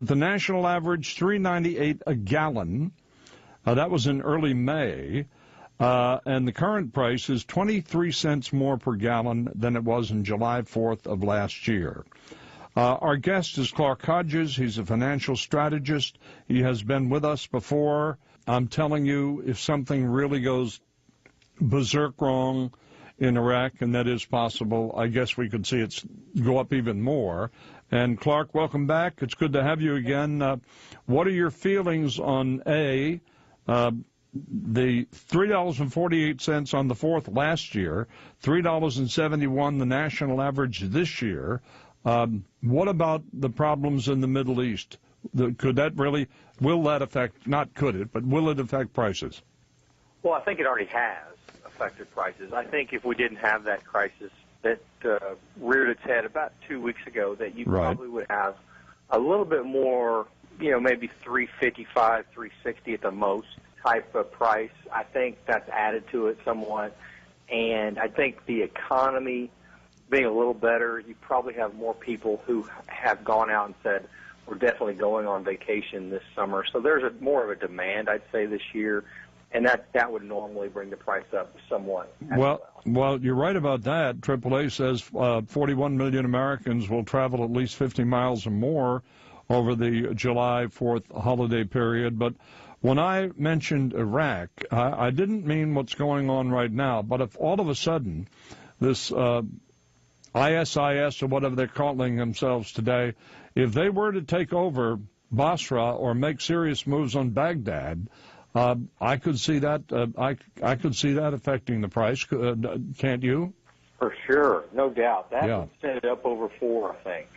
The national average, $3.98 a gallon. That was in early May. And the current price is 23 cents more per gallon than it was in July 4th of last year. Our guest is Clark Hodges. He's a financial strategist. He has been with us before. I'm telling you, if something really goes berserk wrong in Iraq, and that is possible, I guess we could see it go up even more. And Clark, welcome back. It's good to have you again. What are your feelings on the $3.48 on the 4th last year, $3.71 the national average this year? What about the problems in the Middle East? Will that affect, not could it, but will it affect prices? Well, I think it already has affected prices. I think if we didn't have that crisis that reared its head about 2 weeks ago, that you probably would have a little bit more, maybe $3.55, $3.60 at the most type of price. I think that's added to it somewhat. And I think the economy being a little better, you probably have more people who have gone out and said, we're definitely going on vacation this summer. So there's more of a demand, I'd say, this year. And that would normally bring the price up somewhat. Well, you're right about that. AAA says 41 million Americans will travel at least 50 miles or more over the July 4th holiday period. But when I mentioned Iraq, I didn't mean what's going on right now. But if all of a sudden this ISIS or whatever they're calling themselves today, if they were to take over Basra or make serious moves on Baghdad, I could see that. I could see that affecting the price. Can't you? For sure, no doubt. That would set it up over 4.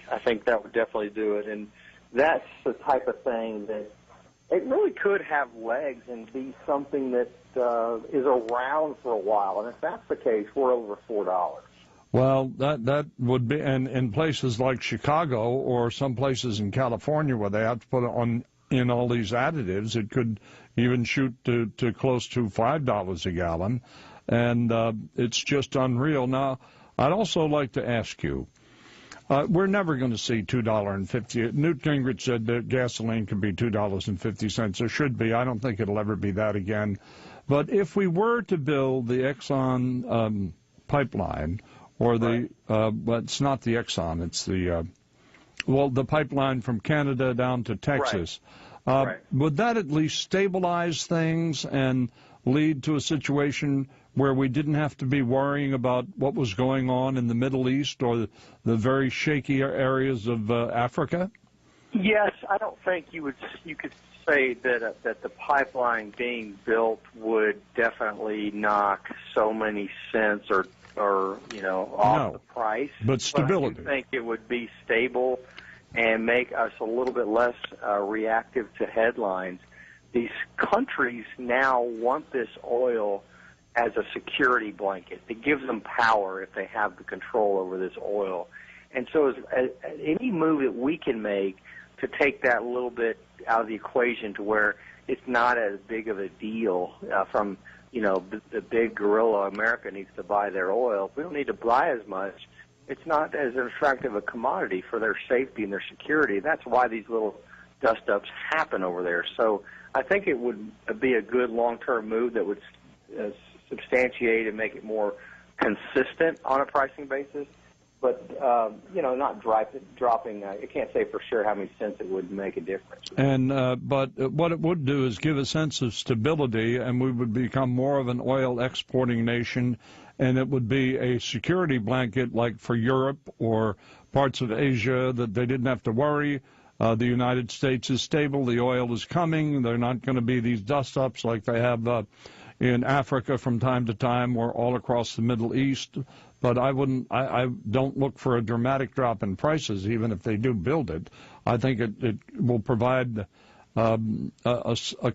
I think that would definitely do it, and that's the type of thing that it really could have legs and be something that is around for a while. And if that's the case, we're over $4. Well, that would be, and in places like Chicago or some places in California where they have to put in all these additives, it could even shoot to close to $5 a gallon, and it's just unreal. Now, I'd also like to ask you, we're never going to see $2.50. Newt Gingrich said that gasoline can be $2.50. Or should be. I don't think it'll ever be that again. But if we were to build the Exxon pipeline, or it's not the Exxon, it's the pipeline from Canada down to Texas. Would that at least stabilize things and lead to a situation where we didn't have to be worrying about what was going on in the Middle East or the very shaky areas of Africa? Yes, I don't think you could say that the pipeline being built would definitely knock so many cents or off the price. But stability. But I do think it would be stable and make us a little bit less reactive to headlines. These countries now want this oil as a security blanket. It gives them power if they have the control over this oil. And so any move that we can make to take that a little bit out of the equation to where it's not as big of a deal from the big gorilla America needs to buy their oil. We don't need to buy as much. It's not as attractive a commodity for their safety and their security. That's why these little dust-ups happen over there. So I think it would be a good long-term move that would substantiate and make it more consistent on a pricing basis. But, not dropping. I can't say for sure how many cents it would make a difference. And but what it would do is give a sense of stability, and we would become more of an oil exporting nation, and it would be a security blanket like for Europe or parts of Asia that they didn't have to worry. The United States is stable. The oil is coming. They're not going to be these dust-ups like they have in Africa from time to time or all across the Middle East. But I don't look for a dramatic drop in prices, even if they do build it. I think it will provide a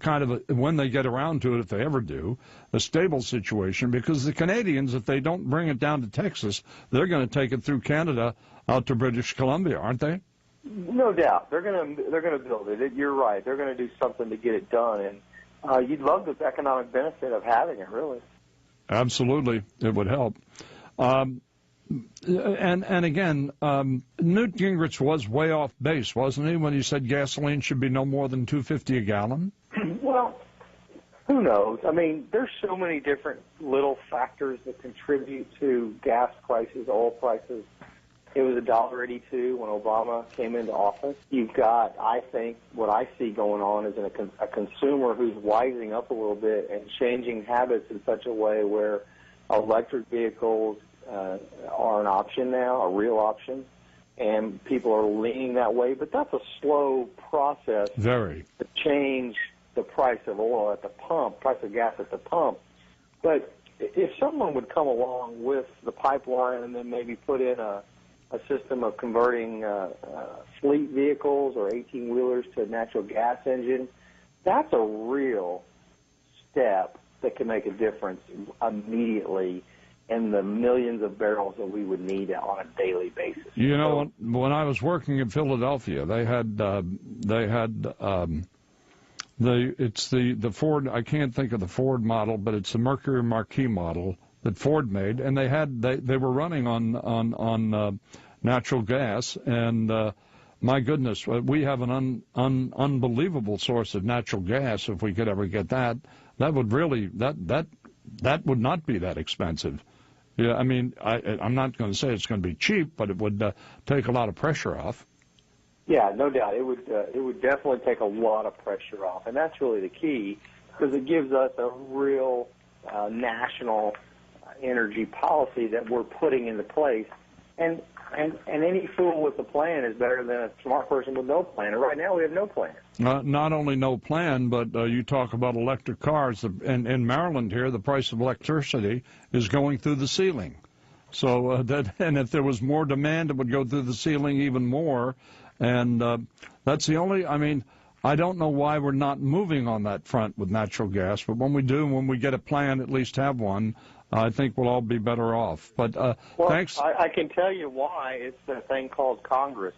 kind of, when they get around to it, if they ever do, a stable situation, because the Canadians, if they don't bring it down to Texas, they're going to take it through Canada out to British Columbia, aren't they? No doubt. They're going to build it. You're right. They're going to do something to get it done, and you'd love the economic benefit of having it, really. Absolutely. It would help. And again, Newt Gingrich was way off base, wasn't he, when he said gasoline should be no more than $2.50 a gallon? Well, who knows? I mean, there's so many different little factors that contribute to gas prices, oil prices. It was $1.82 when Obama came into office. You've got, I think, what I see going on is a consumer who's wising up a little bit and changing habits in such a way where electric vehicles are an option now, a real option, and people are leaning that way. But that's a slow process to change the price of oil at the pump, price of gas at the pump. But if someone would come along with the pipeline and then maybe put in a system of converting fleet vehicles or 18-wheelers to a natural gas engine, that's a real step that can make a difference immediately in the millions of barrels that we would need on a daily basis. You know, when I was working in Philadelphia, they had it's the Ford. I can't think of the Ford model, but it's the Mercury Marquis model that Ford made, and they were running on natural gas, and my goodness, we have an unbelievable source of natural gas. If we could ever get that, that would really that would not be that expensive. Yeah, I mean, I'm not going to say it's going to be cheap, but it would take a lot of pressure off. Yeah, no doubt. It would definitely take a lot of pressure off, and that's really the key, because it gives us a real national energy policy that we're putting into place. And any fool with a plan is better than a smart person with no plan. And right now we have no plan. Not only no plan, but you talk about electric cars. In Maryland here, the price of electricity is going through the ceiling. So and if there was more demand, it would go through the ceiling even more. And that's the only, I mean, I don't know why we're not moving on that front with natural gas, but when we do, when we get a plan, at least have one, I think we'll all be better off. But well, thanks. I can tell you why. It's a thing called Congress.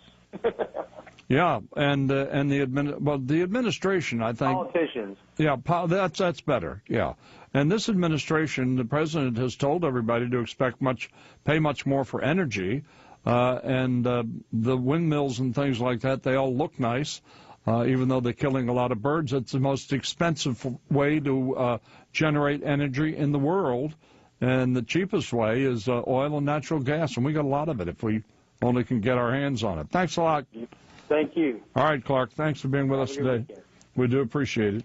Yeah, and the administration, I think. Politicians. Yeah, that's better. Yeah, and this administration, the president has told everybody to pay much more for energy, and the windmills and things like that. They all look nice. Even though they're killing a lot of birds, it's the most expensive way to generate energy in the world. And the cheapest way is oil and natural gas, and we got a lot of it if we only can get our hands on it. Thanks a lot. Thank you. All right, Clark, thanks for being with us today. Weekend. We do appreciate it.